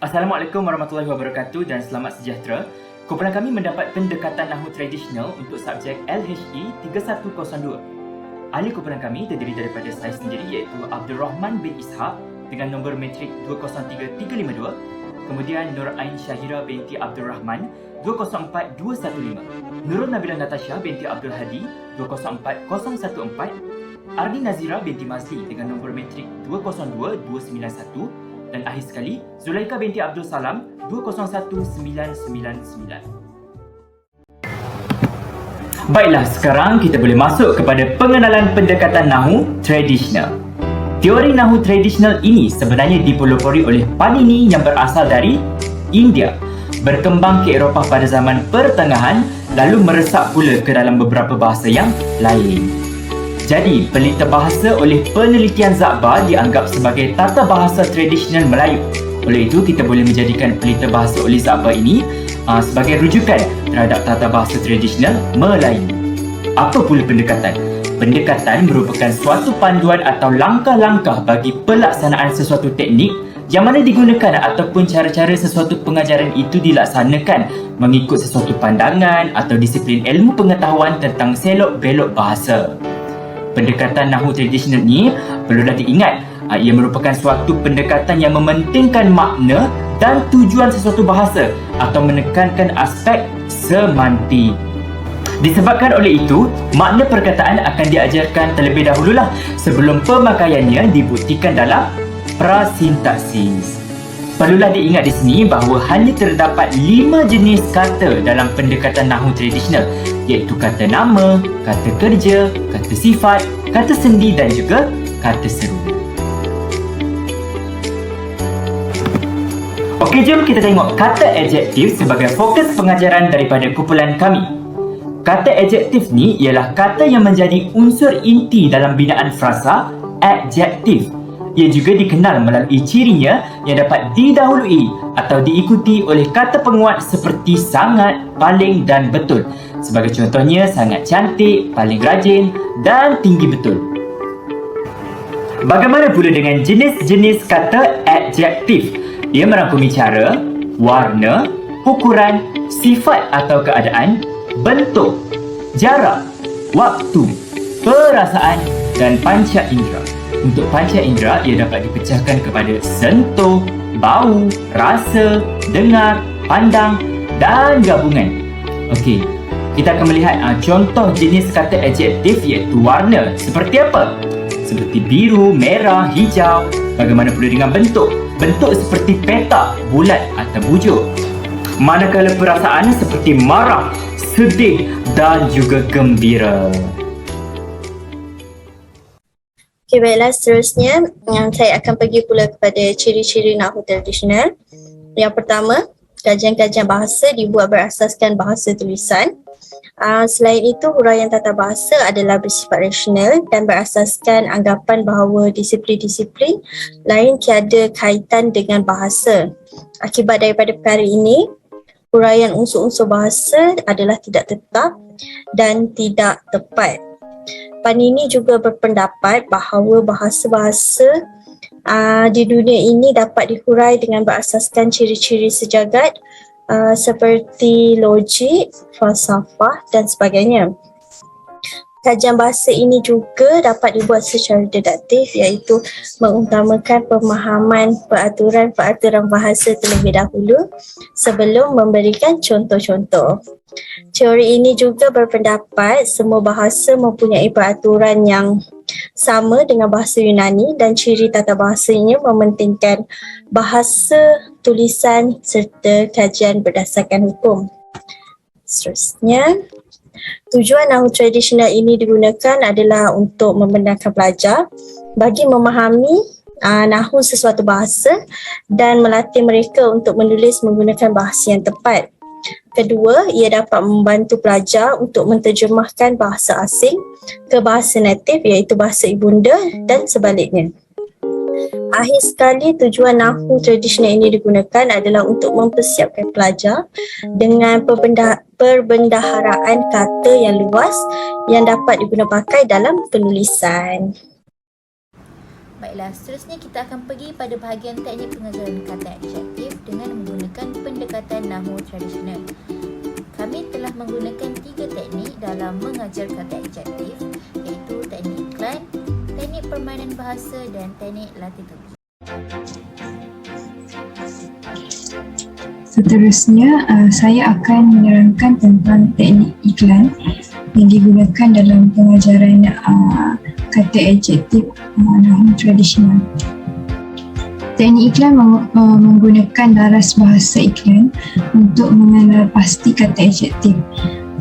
Assalamualaikum warahmatullahi wabarakatuh dan selamat sejahtera. Kumpulan kami mendapat pendekatan Nahu tradisional untuk subjek LHE 3102. Ahli kumpulan kami terdiri daripada saya sendiri iaitu Abdul Rahman bin Ishaq dengan nombor matrik 203352, kemudian Nur Ain Syahira binti Abdul Rahman 204215, Nurul Nabilah Natasha binti Abdul Hadi 204014, Ardi Nazira binti Mazli dengan nombor matrik 202291, dan akhir sekali, Zulaika binti Abdul Salam 201999. Baiklah, sekarang kita boleh masuk kepada pengenalan pendekatan Nahu tradisional. Teori Nahu tradisional ini sebenarnya dipelopori oleh Panini yang berasal dari India, berkembang ke Eropah pada zaman pertengahan, lalu meresap pula ke dalam beberapa bahasa yang lain. Jadi, pelita bahasa oleh penelitian Zakbar dianggap sebagai tata bahasa tradisional Melayu. Oleh itu, kita boleh menjadikan pelita bahasa oleh Zakbar ini sebagai rujukan terhadap tata bahasa tradisional Melayu. Apa pula pendekatan? Pendekatan merupakan suatu panduan atau langkah-langkah bagi pelaksanaan sesuatu teknik yang mana digunakan ataupun cara-cara sesuatu pengajaran itu dilaksanakan mengikut sesuatu pandangan atau disiplin ilmu pengetahuan tentang selok-belok bahasa. Pendekatan Nahu tradisional ni perlulah diingat, ia merupakan suatu pendekatan yang mementingkan makna dan tujuan sesuatu bahasa atau menekankan aspek semantik. Disebabkan oleh itu, makna perkataan akan diajarkan terlebih dahululah sebelum pemakaiannya dibuktikan dalam prasintaksis. Perlulah diingat di sini bahawa hanya terdapat 5 jenis kata dalam pendekatan Nahu tradisional, iaitu kata nama, kata kerja, kata sifat, kata sendi dan juga kata seru. Okey, jom kita tengok kata adjektif sebagai fokus pengajaran daripada kumpulan kami. Kata adjektif ni ialah kata yang menjadi unsur inti dalam binaan frasa adjektif. Ia juga dikenal melalui cirinya yang dapat didahului atau diikuti oleh kata penguat seperti sangat, paling dan betul. Sebagai contohnya, sangat cantik, paling rajin dan tinggi betul. Bagaimana pula dengan jenis-jenis kata adjektif? Ia merangkumi cara, warna, ukuran, sifat atau keadaan, bentuk, jarak, waktu, perasaan dan panca indera. Untuk panca indera, ia dapat dipecahkan kepada sentuh, bau, rasa, dengar, pandang dan gabungan. Okey, kita akan melihat contoh jenis kata adjektif iaitu warna. Seperti apa? Seperti biru, merah, hijau. Bagaimana pula dengan bentuk? Bentuk seperti petak, bulat atau bujur. Manakala perasaan seperti marah, sedih dan juga gembira. Okay, baiklah, seterusnya saya akan pergi pula kepada ciri-ciri Nahu tradisional. Yang pertama, kajian-kajian bahasa dibuat berasaskan bahasa tulisan. Selain itu, huraian tata bahasa adalah bersifat rasional dan berasaskan anggapan bahawa disiplin-disiplin lain tiada kaitan dengan bahasa. Akibat daripada perkara ini, huraian unsur-unsur bahasa adalah tidak tetap dan tidak tepat. Panini juga berpendapat bahawa bahasa-bahasa di dunia ini dapat dihurai dengan berasaskan ciri-ciri sejagat seperti logik, falsafah dan sebagainya. Kajian bahasa ini juga dapat dibuat secara deduktif, iaitu mengutamakan pemahaman peraturan-peraturan bahasa terlebih dahulu sebelum memberikan contoh-contoh. Teori ini juga berpendapat semua bahasa mempunyai peraturan yang sama dengan bahasa Yunani dan ciri tata bahasanya mementingkan bahasa, tulisan serta kajian berdasarkan hukum. Seterusnya, tujuan Nahu tradisional ini digunakan adalah untuk membenarkan pelajar bagi memahami Nahu sesuatu bahasa dan melatih mereka untuk menulis menggunakan bahasa yang tepat. Kedua, ia dapat membantu pelajar untuk menterjemahkan bahasa asing ke bahasa natif iaitu bahasa ibunda dan sebaliknya. Akhir sekali, tujuan Nahu tradisional ini digunakan adalah untuk mempersiapkan pelajar dengan perbendaharaan kata yang luas yang dapat diguna pakai dalam penulisan. Baik, Baiklah, seterusnya kita akan pergi pada bahagian teknik pengajaran kata adjektif dengan menggunakan pendekatan nahu tradisional. Kami telah menggunakan 3 teknik dalam mengajar kata adjektif, iaitu teknik iklan, teknik permainan bahasa dan teknik latitude. Seterusnya, saya akan menerangkan tentang teknik iklan yang digunakan dalam pengajaran kata adjektif nahu tradisional. Teknik iklan menggunakan laras bahasa iklan untuk mengenal pasti kata adjektif.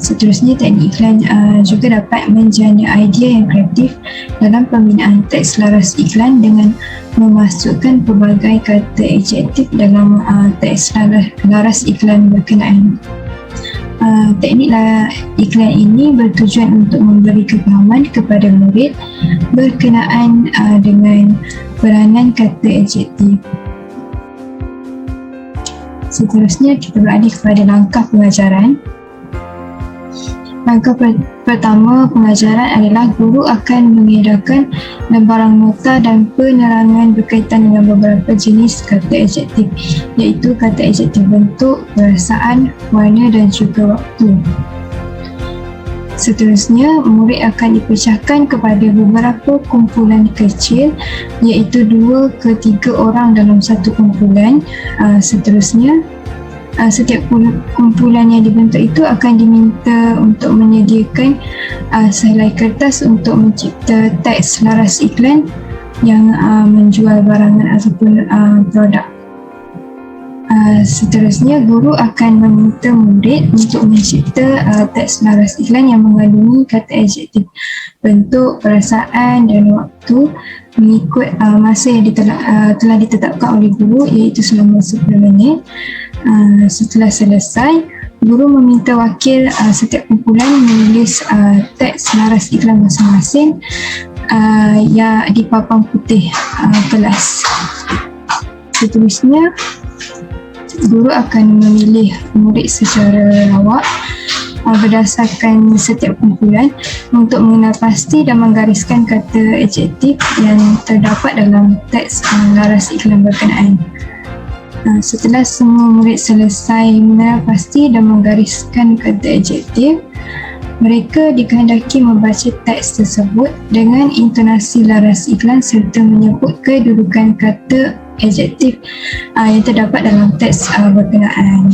Seterusnya, teknik iklan juga dapat menjana idea yang kreatif dalam pembinaan teks laras iklan dengan memasukkan pelbagai kata adjektif dalam teks laras iklan berkenaan. Teknik iklan ini bertujuan untuk memberi kefahaman kepada murid berkenaan dengan peranan kata adjektif. Seterusnya, kita beralih kepada langkah pengajaran. Langkah pertama pengajaran adalah guru akan mengedarkan lembaran nota dan penerangan berkaitan dengan beberapa jenis kata adjektif, iaitu kata adjektif bentuk, perasaan, warna dan juga waktu. Seterusnya, murid akan dipecahkan kepada beberapa kumpulan kecil, iaitu 2 ke 3 orang dalam satu kumpulan. Seterusnya, setiap kumpulan yang dibentuk itu akan diminta untuk menyediakan sehelai kertas untuk mencipta teks laras iklan yang menjual barangan ataupun produk. Seterusnya, guru akan meminta murid untuk mencipta teks laras iklan yang mengandungi kata adjektif bentuk, perasaan dan waktu mengikut masa yang telah ditetapkan oleh guru, iaitu selama 10 minit. Setelah selesai, guru meminta wakil setiap kumpulan menulis teks laras iklan masing-masing yang di papan putih kelas. Seterusnya, guru akan memilih murid secara lawak berdasarkan setiap kumpulan untuk mengenal pasti dan menggariskan kata adjektif yang terdapat dalam teks laras iklan berkenaan. Setelah semua murid selesai mengenal pasti dan menggariskan kata adjektif, mereka dikehendaki membaca teks tersebut dengan intonasi laras iklan serta menyebut kedudukan kata adjektif yang terdapat dalam teks berkenaan.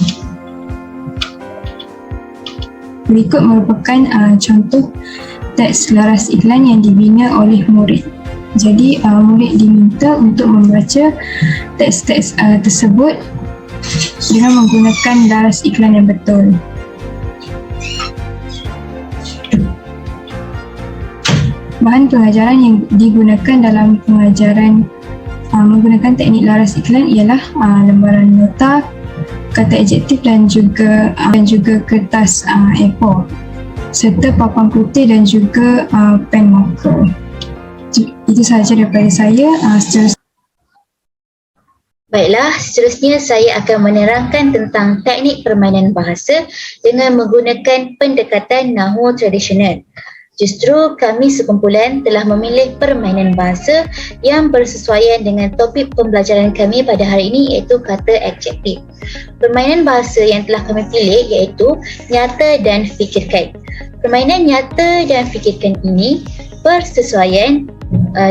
Berikut merupakan contoh teks laras iklan yang dibina oleh murid. Jadi, murid diminta untuk membaca teks-teks tersebut dengan menggunakan laras iklan yang betul. Bahan pengajaran yang digunakan dalam pengajaran menggunakan teknik laras iklan ialah lembaran nota, kata adjektif dan juga kertas A4 serta papan putih dan juga pen marker. Itu sahaja daripada saya. Baiklah, seterusnya saya akan menerangkan tentang teknik permainan bahasa dengan menggunakan pendekatan nahu tradisional. Justru kami sekumpulan telah memilih permainan bahasa yang bersesuaian dengan topik pembelajaran kami pada hari ini, iaitu kata adjektif. Permainan bahasa yang telah kami pilih iaitu nyata dan fikirkan. Permainan nyata dan fikirkan ini bersesuaian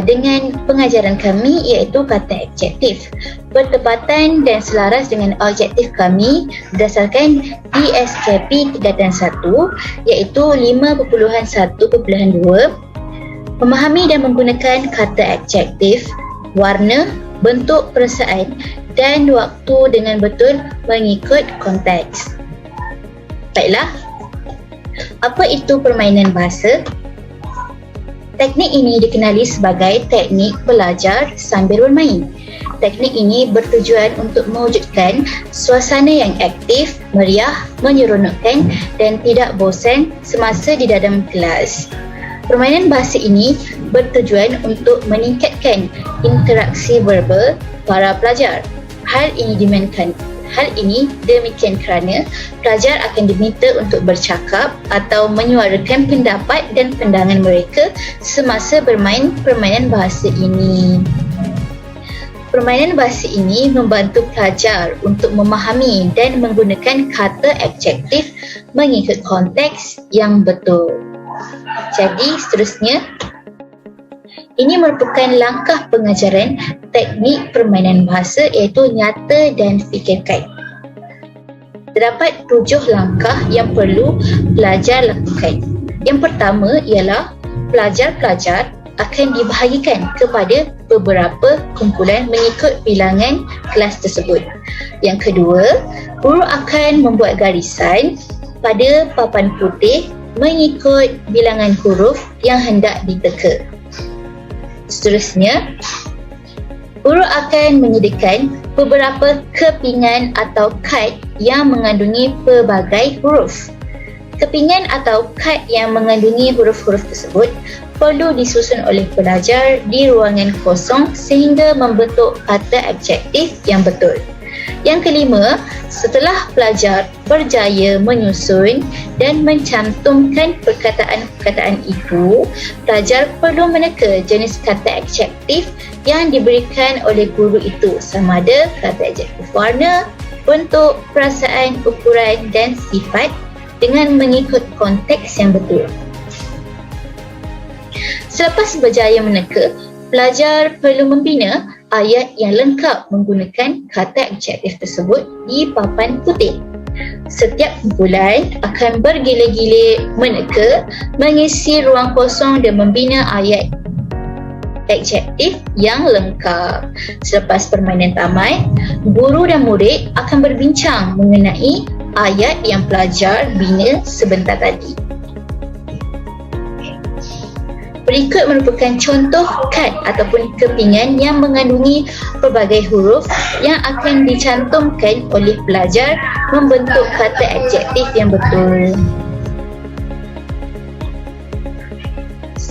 dengan pengajaran kami, iaitu kata adjektif, bertepatan dan selaras dengan objektif kami berdasarkan DSKP tingkatan 1, iaitu 5.1.2, memahami dan menggunakan kata adjektif, warna, bentuk, perasaan dan waktu dengan betul mengikut konteks. Baiklah, apa itu permainan bahasa? Teknik ini dikenali sebagai teknik belajar sambil bermain. Teknik ini bertujuan untuk mewujudkan suasana yang aktif, meriah, menyeronokkan dan tidak bosan semasa di dalam kelas. Permainan bahasa ini bertujuan untuk meningkatkan interaksi verbal para pelajar. Hal ini demikian kerana pelajar akan diminta untuk bercakap atau menyuarakan pendapat dan pandangan mereka semasa bermain permainan bahasa ini. Permainan bahasa ini membantu pelajar untuk memahami dan menggunakan kata adjektif mengikut konteks yang betul. Jadi seterusnya, ini merupakan langkah pengajaran teknik permainan bahasa iaitu nyata dan fikirkan. Terdapat 7 langkah yang perlu pelajar lakukan. Yang pertama ialah pelajar-pelajar akan dibahagikan kepada beberapa kumpulan mengikut bilangan kelas tersebut. Yang kedua, guru akan membuat garisan pada papan putih mengikut bilangan huruf yang hendak diteka. Seterusnya, guru akan menyediakan beberapa kepingan atau kad yang mengandungi pelbagai huruf. Kepingan atau kad yang mengandungi huruf-huruf tersebut perlu disusun oleh pelajar di ruangan kosong sehingga membentuk kata adjektif yang betul. Yang kelima, setelah pelajar berjaya menyusun dan mencantumkan perkataan-perkataan itu, pelajar perlu meneka jenis kata adjektif yang diberikan oleh guru itu, sama ada kata adjektif warna, bentuk, perasaan, ukuran dan sifat dengan mengikut konteks yang betul. Selepas berjaya meneka, pelajar perlu membina ayat yang lengkap menggunakan kata adjektif tersebut di papan putih. Setiap kumpulan akan bergila-gila meneka, mengisi ruang kosong dan membina ayat adjektif yang lengkap. Selepas permainan tamat, guru dan murid akan berbincang mengenai ayat yang pelajar bina sebentar tadi. Berikut merupakan contoh kad ataupun kepingan yang mengandungi pelbagai huruf yang akan dicantumkan oleh pelajar membentuk kata adjektif yang betul.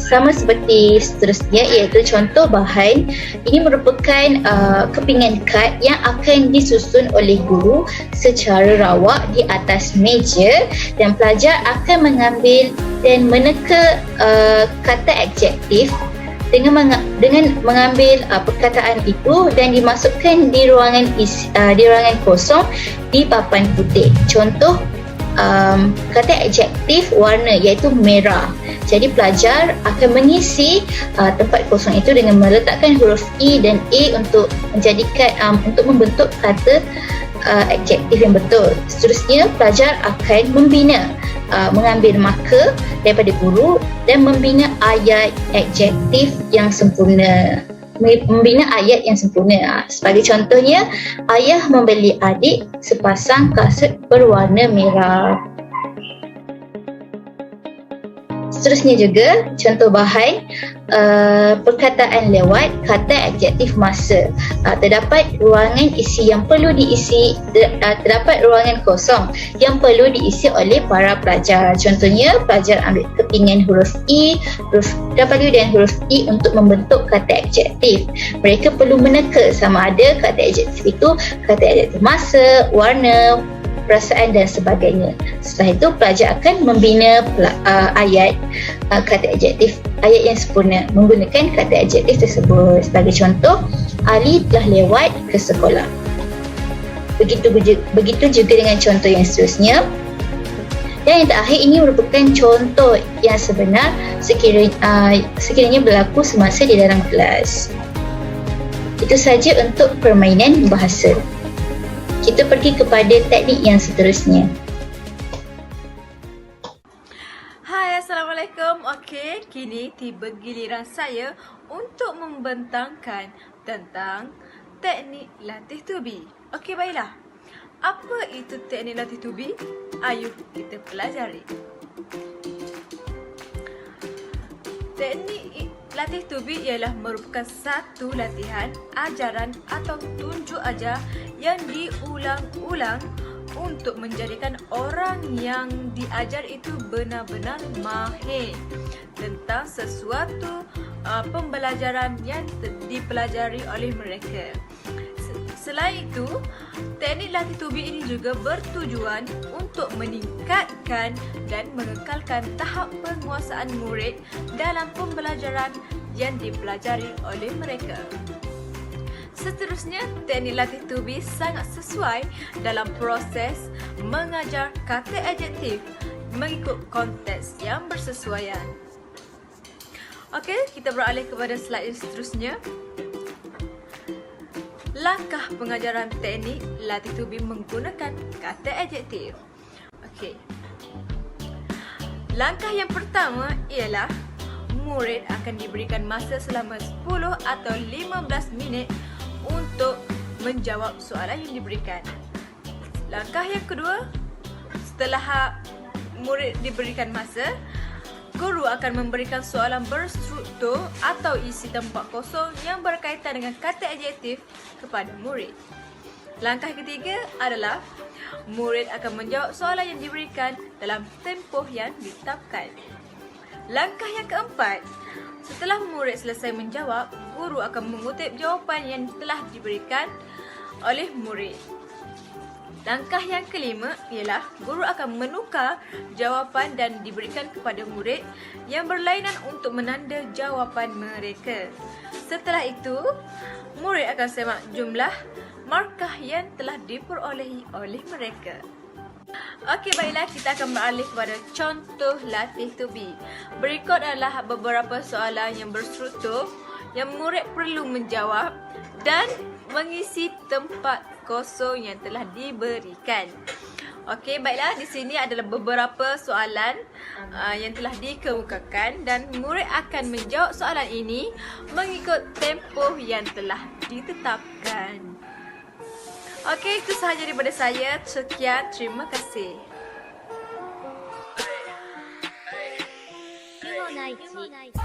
Sama seperti seterusnya iaitu contoh bahan. Ini merupakan kepingan kad yang akan disusun oleh guru secara rawak di atas meja dan pelajar akan mengambil dan meneka kata adjektif dengan mengambil perkataan itu dan dimasukkan di ruangan kosong di papan putih. Contoh kata adjektif warna iaitu merah. Jadi pelajar akan mengisi tempat kosong itu dengan meletakkan huruf E dan A untuk menjadikan untuk membentuk kata adjektif yang betul. Seterusnya, pelajar akan mengambil marker daripada guru dan membina ayat adjektif yang sempurna. Membina ayat yang sempurna. Sebagai contohnya, ayah membeli adik sepasang kasut berwarna merah. Seterusnya juga, contoh bahan perkataan lewat kata adjektif masa. Terdapat ruangan isi yang perlu diisi, terdapat ruangan kosong yang perlu diisi oleh para pelajar. Contohnya, pelajar ambil kepingan huruf E, huruf W dan huruf I untuk membentuk kata adjektif. Mereka perlu meneka sama ada kata adjektif itu kata adjektif masa, warna, perasaan dan sebagainya. Setelah itu, pelajar akan membina ayat kata adjektif, ayat yang sempurna menggunakan kata adjektif tersebut. Sebagai contoh, Ali telah lewat ke sekolah. Begitu juga dengan contoh yang seterusnya. Dan yang terakhir, ini merupakan contoh yang sebenar sekiranya berlaku semasa di dalam kelas. Itu saja untuk permainan bahasa. Kita pergi kepada teknik yang seterusnya. Hai, Assalamualaikum. Okey, kini tiba giliran saya untuk membentangkan tentang teknik latih tubi. Okey, baiklah. Apa itu teknik latih tubi? Ayuh kita pelajari. Teknik latih tubi ialah merupakan satu latihan, ajaran atau tunjuk ajar yang diulang-ulang untuk menjadikan orang yang diajar itu benar-benar mahir tentang sesuatu pembelajaran yang dipelajari oleh mereka. Selain itu, teknik latih tubi ini juga bertujuan untuk meningkatkan dan mengekalkan tahap penguasaan murid dalam pembelajaran yang dipelajari oleh mereka. Seterusnya, teknik latih to be sangat sesuai dalam proses mengajar kata adjektif mengikut konteks yang bersesuaian. Okey, kita beralih kepada slide yang seterusnya. Langkah pengajaran teknik latih to be menggunakan kata adjektif. Okey. Langkah yang pertama ialah murid akan diberikan masa selama 10 atau 15 minit untuk menjawab soalan yang diberikan. Langkah yang kedua, setelah murid diberikan masa, guru akan memberikan soalan berstruktur atau isi tempat kosong yang berkaitan dengan kata adjektif kepada murid. Langkah ketiga adalah murid akan menjawab soalan yang diberikan dalam tempoh yang ditetapkan. Langkah yang keempat, setelah murid selesai menjawab, guru akan mengutip jawapan yang telah diberikan oleh murid. Langkah yang kelima ialah guru akan menukar jawapan dan diberikan kepada murid yang berlainan untuk menanda jawapan mereka. Setelah itu, murid akan semak jumlah markah yang telah diperolehi oleh mereka. Okey, baiklah, kita akan beralih kepada contoh latih to be. Berikut adalah beberapa soalan yang berstruktur yang murid perlu menjawab dan mengisi tempat kosong yang telah diberikan. Okey, baiklah, di sini adalah beberapa soalan yang telah dikemukakan dan murid akan menjawab soalan ini mengikut tempoh yang telah ditetapkan. Okey, itu sahaja daripada saya. Sekian, terima kasih. 主語内地